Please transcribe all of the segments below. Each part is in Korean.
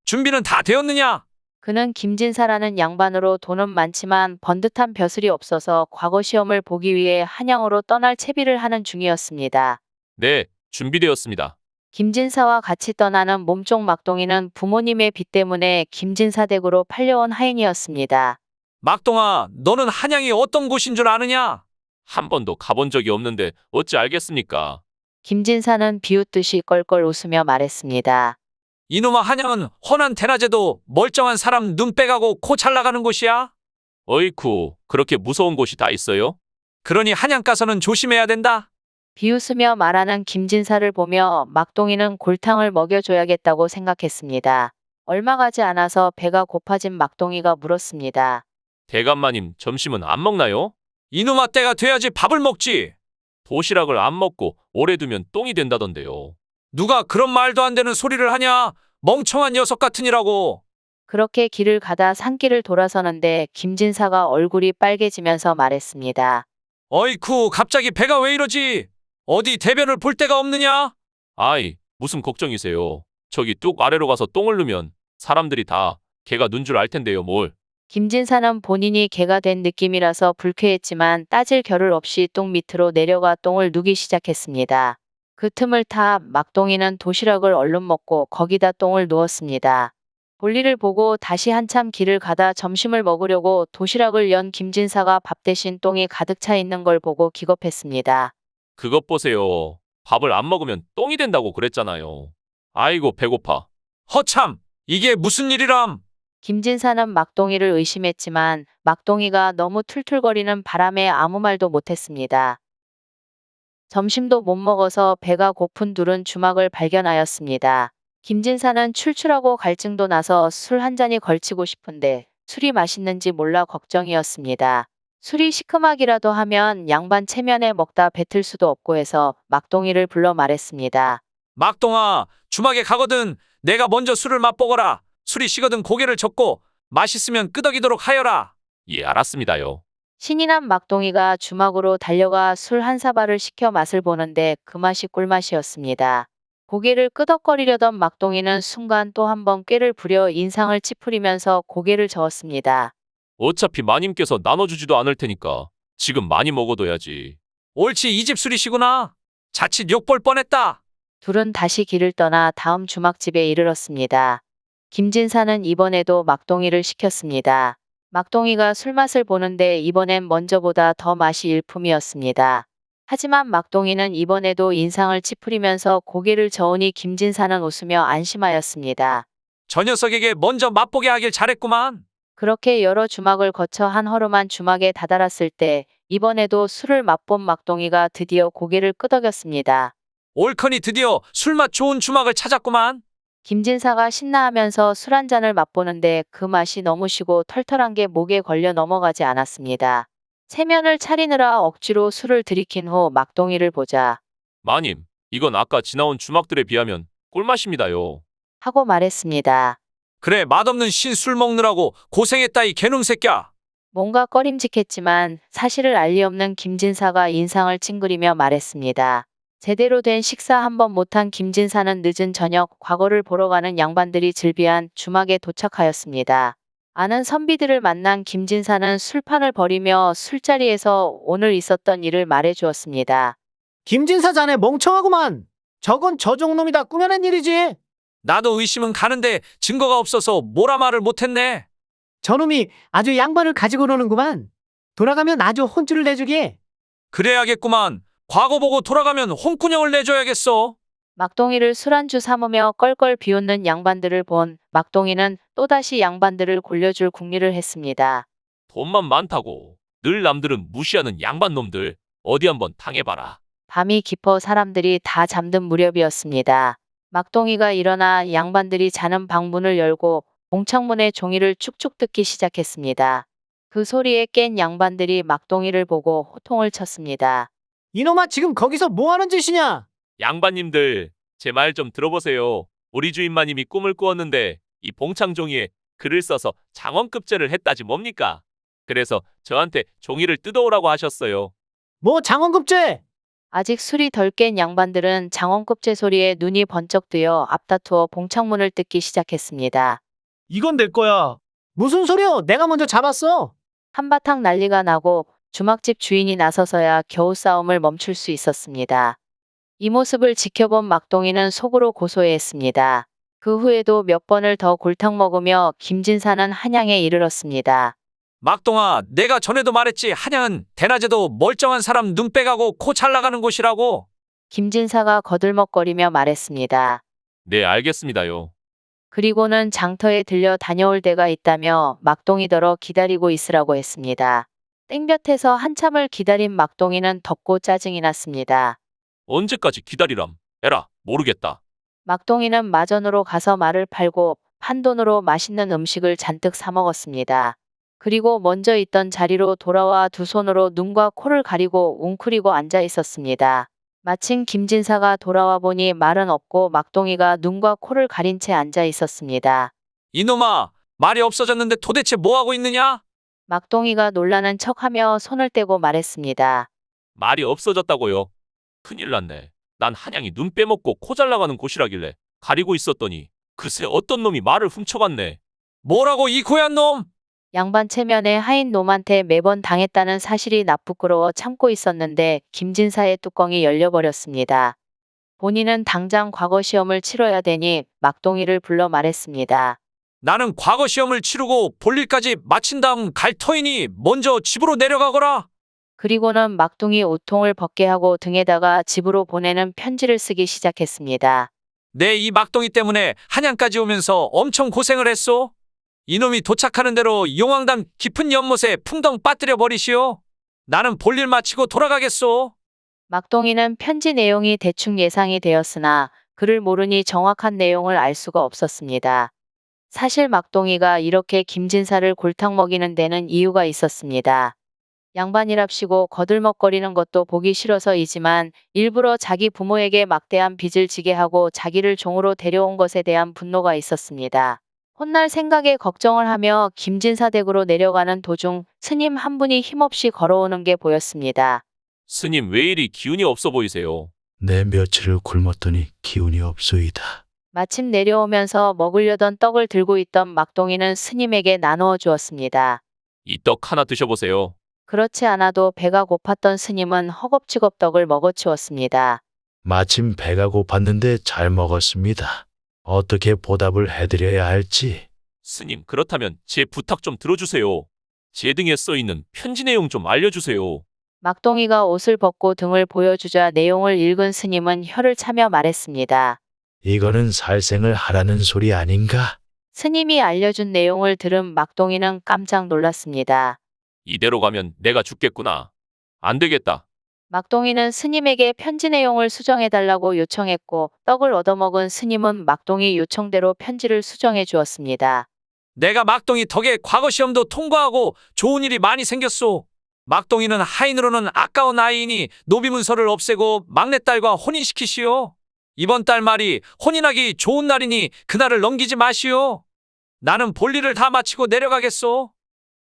준비는 다 되었느냐? 그는 김진사라는 양반으로 돈은 많지만 번듯한 벼슬이 없어서 과거 시험을 보기 위해 한양으로 떠날 채비를 하는 중이었습니다. 네, 준비되었습니다. 김진사와 같이 떠나는 몸종 막동이는 부모님의 빚 때문에 김진사 댁으로 팔려온 하인이었습니다. 막동아, 너는 한양이 어떤 곳인 줄 아느냐? 한 번도 가본 적이 없는데 어찌 알겠습니까? 김진사는 비웃듯이 껄껄 웃으며 말했습니다. 이놈아, 한양은 훤한 대낮에도 멀쩡한 사람 눈 빼가고 코 잘 나가는 곳이야? 어이쿠, 그렇게 무서운 곳이 다 있어요? 그러니 한양 가서는 조심해야 된다. 비웃으며 말하는 김진사를 보며 막동이는 골탕을 먹여줘야겠다고 생각했습니다. 얼마 가지 않아서 배가 고파진 막동이가 물었습니다. 대감마님, 점심은 안 먹나요? 이놈아, 때가 돼야지 밥을 먹지. 도시락을 안 먹고 오래 두면 똥이 된다던데요. 누가 그런 말도 안 되는 소리를 하냐? 멍청한 녀석 같으니라고. 그렇게 길을 가다 산길을 돌아서는데 김진사가 얼굴이 빨개지면서 말했습니다. 어이쿠, 갑자기 배가 왜 이러지? 어디 대변을 볼 데가 없느냐? 아이, 무슨 걱정이세요? 저기 뚝 아래로 가서 똥을 누면 사람들이 다 개가 눈 줄 알 텐데요, 뭘. 김진사는 본인이 개가 된 느낌이라서 불쾌했지만 따질 겨를 없이 똥 밑으로 내려가 똥을 누기 시작했습니다. 그 틈을 타 막동이는 도시락을 얼른 먹고 거기다 똥을 누웠습니다. 볼일을 보고 다시 한참 길을 가다 점심을 먹으려고 도시락을 연 김진사가 밥 대신 똥이 가득 차 있는 걸 보고 기겁했습니다. 그것 보세요. 밥을 안 먹으면 똥이 된다고 그랬잖아요. 아이고, 배고파. 허참, 이게 무슨 일이람? 김진사는 막동이를 의심했지만 막동이가 너무 툴툴거리는 바람에 아무 말도 못했습니다. 점심도 못 먹어서 배가 고픈 둘은 주막을 발견하였습니다. 김진사는 출출하고 갈증도 나서 술 한 잔이 걸치고 싶은데 술이 맛있는지 몰라 걱정이었습니다. 술이 시큼하기라도 하면 양반 체면에 먹다 뱉을 수도 없고 해서 막동이를 불러 말했습니다. 막동아, 주막에 가거든 내가 먼저 술을 맛보거라. 술이 식거든 고개를 젓고 맛있으면 끄덕이도록 하여라. 예, 알았습니다요. 신이 난 막동이가 주막으로 달려가 술 한 사발을 시켜 맛을 보는데 그 맛이 꿀맛이었습니다. 고개를 끄덕거리려던 막동이는 순간 또 한 번 꾀를 부려 인상을 찌푸리면서 고개를 저었습니다. 어차피 마님께서 나눠주지도 않을 테니까 지금 많이 먹어둬야지. 옳지, 이 집 술이시구나. 자칫 욕볼 뻔했다. 둘은 다시 길을 떠나 다음 주막집에 이르렀습니다. 김진사는 이번에도 막동이를 시켰습니다. 막동이가 술맛을 보는데 이번엔 먼저보다 더 맛이 일품이었습니다. 하지만 막동이는 이번에도 인상을 찌푸리면서 고개를 저으니 김진사는 웃으며 안심하였습니다. 저 녀석에게 먼저 맛보게 하길 잘했구만. 그렇게 여러 주막을 거쳐 한 허름한 주막에 다다랐을 때 이번에도 술을 맛본 막동이가 드디어 고개를 끄덕였습니다. 옳거니 드디어 술맛 좋은 주막을 찾았구만. 김진사가 신나하면서 술 한 잔을 맛보는데 그 맛이 너무 시고 털털한 게 목에 걸려 넘어가지 않았습니다. 체면을 차리느라 억지로 술을 들이킨 후 막동이를 보자 마님, 이건 아까 지나온 주막들에 비하면 꿀맛입니다요. 하고 말했습니다. 그래, 맛없는 신술 먹느라고 고생했다 이 개놈 새끼야. 뭔가 꺼림직했지만 사실을 알 리 없는 김진사가 인상을 찡그리며 말했습니다. 제대로 된 식사 한 번 못한 김진사는 늦은 저녁 과거를 보러 가는 양반들이 즐비한 주막에 도착하였습니다. 아는 선비들을 만난 김진사는 술판을 벌이며 술자리에서 오늘 있었던 일을 말해 주었습니다. 김진사 자네 멍청하구만. 저건 저종놈이다 꾸며낸 일이지. 나도 의심은 가는데 증거가 없어서 뭐라 말을 못했네. 저놈이 아주 양반을 가지고 노는구만. 돌아가면 아주 혼쭐을 내주게. 그래야겠구만. 과거 보고 돌아가면 홍군형을 내줘야겠어. 막동이를 술안주 삼으며 껄껄 비웃는 양반들을 본 막동이는 또다시 양반들을 골려줄 궁리를 했습니다. 돈만 많다고 늘 남들은 무시하는 양반놈들 어디 한번 당해봐라. 밤이 깊어 사람들이 다 잠든 무렵이었습니다. 막동이가 일어나 양반들이 자는 방문을 열고 봉창문에 종이를 축축 뜯기 시작했습니다. 그 소리에 깬 양반들이 막동이를 보고 호통을 쳤습니다. 이놈아 지금 거기서 뭐하는 짓이냐. 양반님들, 제 말 좀 들어보세요. 우리 주인마님이 꿈을 꾸었는데 이 봉창종이에 글을 써서 장원급제를 했다지 뭡니까? 그래서 저한테 종이를 뜯어오라고 하셨어요. 뭐 장원급제. 아직 술이 덜 깬 양반들은 장원급제 소리에 눈이 번쩍 뜨여 앞다투어 봉창문을 뜯기 시작했습니다. 이건 내 거야. 무슨 소리야? 내가 먼저 잡았어. 한바탕 난리가 나고 주막집 주인이 나서서야 겨우 싸움을 멈출 수 있었습니다. 이 모습을 지켜본 막동이는 속으로 고소해했습니다. 그 후에도 몇 번을 더 골탕 먹으며 김진사는 한양에 이르렀습니다. 막동아, 내가 전에도 말했지. 한양은 대낮에도 멀쩡한 사람 눈 빼가고 코 잘 나가는 곳이라고. 김진사가 거들먹거리며 말했습니다. 네, 알겠습니다요. 그리고는 장터에 들려 다녀올 데가 있다며 막동이더러 기다리고 있으라고 했습니다. 땡볕에서 한참을 기다린 막동이는 덥고 짜증이 났습니다. 언제까지 기다리람? 에라, 모르겠다. 막동이는 마전으로 가서 말을 팔고 판돈으로 맛있는 음식을 잔뜩 사 먹었습니다. 그리고 먼저 있던 자리로 돌아와 두 손으로 눈과 코를 가리고 웅크리고 앉아 있었습니다. 마침 김진사가 돌아와 보니 말은 없고 막동이가 눈과 코를 가린 채 앉아 있었습니다. 이놈아, 말이 없어졌는데 도대체 뭐 하고 있느냐? 막동이가 놀라는 척하며 손을 떼고 말했습니다. 말이 없어졌다고요. 큰일 났네. 난 한양이 눈 빼먹고 코 잘 나가는 곳이라길래 가리고 있었더니 글쎄 어떤 놈이 말을 훔쳐갔네. 뭐라고 이 고얀 놈? 양반 체면에 하인 놈한테 매번 당했다는 사실이 나쁘끄러워 참고 있었는데 김진사의 뚜껑이 열려버렸습니다. 본인은 당장 과거 시험을 치러야 되니 막동이를 불러 말했습니다. 나는 과거 시험을 치르고 볼일까지 마친 다음 갈 터이니 먼저 집으로 내려가거라. 그리고는 막둥이 옷통을 벗게 하고 등에다가 집으로 보내는 편지를 쓰기 시작했습니다. 내 이 막동이 때문에 한양까지 오면서 엄청 고생을 했소. 이놈이 도착하는 대로 용왕담 깊은 연못에 풍덩 빠뜨려 버리시오. 나는 볼일 마치고 돌아가겠소. 막동이는 편지 내용이 대충 예상이 되었으나 그를 모르니 정확한 내용을 알 수가 없었습니다. 사실 막동이가 이렇게 김진사를 골탕 먹이는 데는 이유가 있었습니다. 양반이랍시고 거들먹거리는 것도 보기 싫어서이지만 일부러 자기 부모에게 막대한 빚을 지게 하고 자기를 종으로 데려온 것에 대한 분노가 있었습니다. 혼날 생각에 걱정을 하며 김진사 댁으로 내려가는 도중 스님 한 분이 힘없이 걸어오는 게 보였습니다. 스님 왜 이리 기운이 없어 보이세요? 내 며칠을 굶었더니 기운이 없소이다. 마침 내려오면서 먹으려던 떡을 들고 있던 막동이는 스님에게 나누어 주었습니다. 이 떡 하나 드셔보세요. 그렇지 않아도 배가 고팠던 스님은 허겁지겁 떡을 먹어치웠습니다. 마침 배가 고팠는데 잘 먹었습니다. 어떻게 보답을 해드려야 할지. 스님, 그렇다면 제 부탁 좀 들어주세요. 제 등에 써있는 편지 내용 좀 알려주세요. 막동이가 옷을 벗고 등을 보여주자 내용을 읽은 스님은 혀를 차며 말했습니다. 이거는 살생을 하라는 소리 아닌가? 스님이 알려준 내용을 들은 막동이는 깜짝 놀랐습니다. 이대로 가면 내가 죽겠구나. 안 되겠다. 막동이는 스님에게 편지 내용을 수정해달라고 요청했고 떡을 얻어먹은 스님은 막동이 요청대로 편지를 수정해 주었습니다. 내가 막동이 덕에 과거 시험도 통과하고 좋은 일이 많이 생겼소. 막동이는 하인으로는 아까운 아이이니 노비문서를 없애고 막내딸과 혼인시키시오. 이번 달 말이 혼인하기 좋은 날이니 그날을 넘기지 마시오. 나는 볼일을 다 마치고 내려가겠소.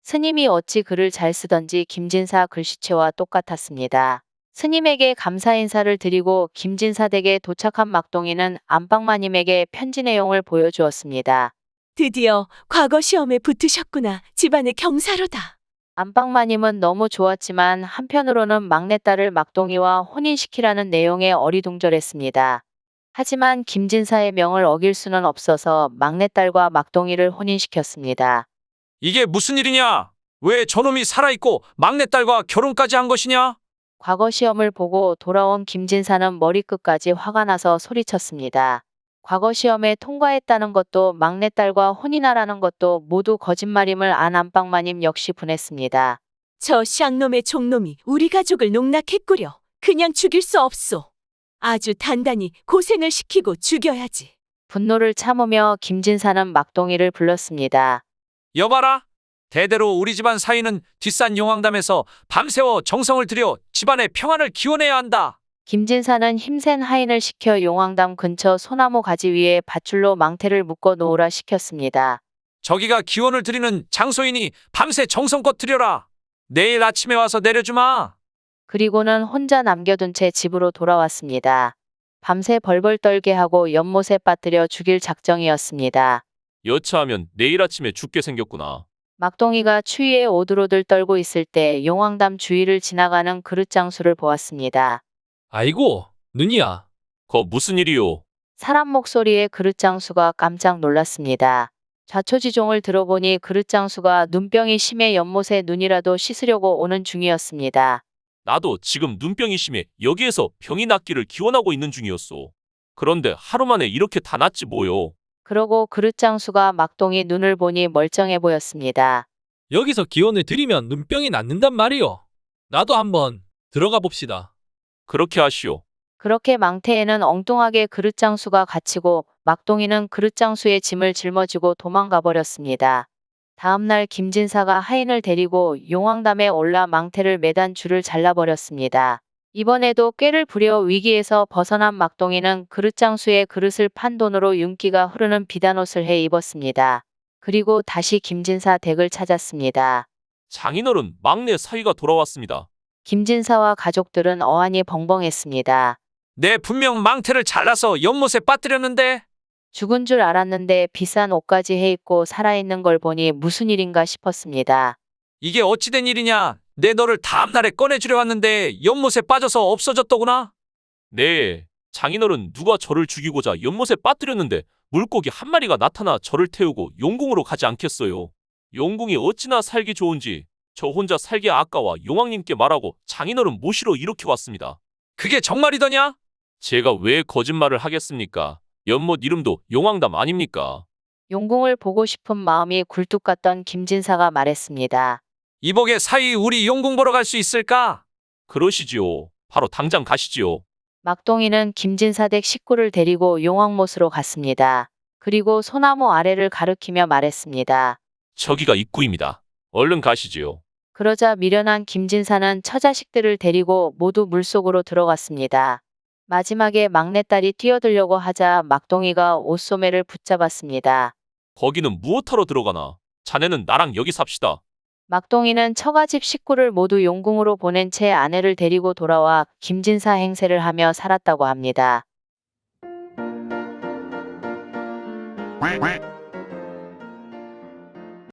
스님이 어찌 글을 잘 쓰던지 김진사 글씨체와 똑같았습니다. 스님에게 감사 인사를 드리고 김진사 댁에 도착한 막동이는 안방마님에게 편지 내용을 보여주었습니다. 드디어 과거 시험에 붙으셨구나. 집안의 경사로다. 안방마님은 너무 좋았지만 한편으로는 막내딸을 막동이와 혼인시키라는 내용에 어리둥절했습니다. 하지만 김진사의 명을 어길 수는 없어서 막내딸과 막동이를 혼인시켰습니다. 이게 무슨 일이냐? 왜 저놈이 살아있고 막내딸과 결혼까지 한 것이냐? 과거 시험을 보고 돌아온 김진사는 머리끝까지 화가 나서 소리쳤습니다. 과거 시험에 통과했다는 것도 막내딸과 혼인하라는 것도 모두 거짓말임을 안 안방마님 역시 분했습니다. 저 쌍놈의 종놈이 우리 가족을 농락했구려. 그냥 죽일 수 없소. 아주 단단히 고생을 시키고 죽여야지. 분노를 참으며 김진사는 막동이를 불렀습니다. 여봐라. 대대로 우리 집안 사위는 뒷산 용왕담에서 밤새워 정성을 들여 집안의 평안을 기원해야 한다. 김진사는 힘센 하인을 시켜 용왕담 근처 소나무 가지 위에 밧줄로 망태를 묶어 놓으라 시켰습니다. 저기가 기원을 드리는 장소이니 밤새 정성껏 드려라. 내일 아침에 와서 내려주마. 그리고는 혼자 남겨둔 채 집으로 돌아왔습니다. 밤새 벌벌 떨게 하고 연못에 빠뜨려 죽일 작정이었습니다. 여차하면 내일 아침에 죽게 생겼구나. 막동이가 추위에 오들오들 떨고 있을 때 용왕담 주위를 지나가는 그릇장수를 보았습니다. 아이고, 눈이야. 거 무슨 일이요? 사람 목소리에 그릇장수가 깜짝 놀랐습니다. 자초지종을 들어보니 그릇장수가 눈병이 심해 연못에 눈이라도 씻으려고 오는 중이었습니다. 나도 지금 눈병이 심해 여기에서 병이 낫기를 기원하고 있는 중이었소. 그런데 하루 만에 이렇게 다 낫지 뭐요. 그러고 그릇장수가 막동이 눈을 보니 멀쩡해 보였습니다. 여기서 기원을 드리면 눈병이 낫는단 말이요. 나도 한번 들어가 봅시다. 그렇게 하시오. 그렇게 망태에는 엉뚱하게 그릇장수가 갇히고 막동이는 그릇장수의 짐을 짊어지고 도망가 버렸습니다. 다음날 김진사가 하인을 데리고 용왕담에 올라 망태를 매단 줄을 잘라버렸습니다. 이번에도 꾀를 부려 위기에서 벗어난 막동이는 그릇장수의 그릇을 판 돈으로 윤기가 흐르는 비단옷을 해 입었습니다. 그리고 다시 김진사 댁을 찾았습니다. 장인어른 막내 사위가 돌아왔습니다. 김진사와 가족들은 어안이 벙벙했습니다. 내 분명 망태를 잘라서 연못에 빠뜨렸는데 죽은 줄 알았는데 비싼 옷까지 해 입고 살아있는 걸 보니 무슨 일인가 싶었습니다. 이게 어찌된 일이냐? 내 너를 다음날에 꺼내주려 왔는데 연못에 빠져서 없어졌더구나. 네, 장인어른 누가 저를 죽이고자 연못에 빠뜨렸는데 물고기 한 마리가 나타나 저를 태우고 용궁으로 가지 않겠어요. 용궁이 어찌나 살기 좋은지 저 혼자 살기 아까워 용왕님께 말하고 장인어른 모시러 이렇게 왔습니다. 그게 정말이더냐? 제가 왜 거짓말을 하겠습니까? 연못 이름도 용왕담 아닙니까? 용궁을 보고 싶은 마음이 굴뚝 같던 김진사가 말했습니다. 이복의 사이 우리 용궁 보러 갈 수 있을까? 그러시지요. 바로 당장 가시지요. 막동이는 김진사 댁 식구를 데리고 용왕못으로 갔습니다. 그리고 소나무 아래를 가리키며 말했습니다. 저기가 입구입니다. 얼른 가시지요. 그러자 미련한 김진사는 처자식들을 데리고 모두 물속으로 들어갔습니다. 마지막에 막내딸이 뛰어들려고 하자 막동이가 옷소매를 붙잡았습니다. 거기는 무엇하러 들어가나? 자네는 나랑 여기 삽시다. 막동이는 처가집 식구를 모두 용궁으로 보낸 채 아내를 데리고 돌아와 김진사 행세를 하며 살았다고 합니다.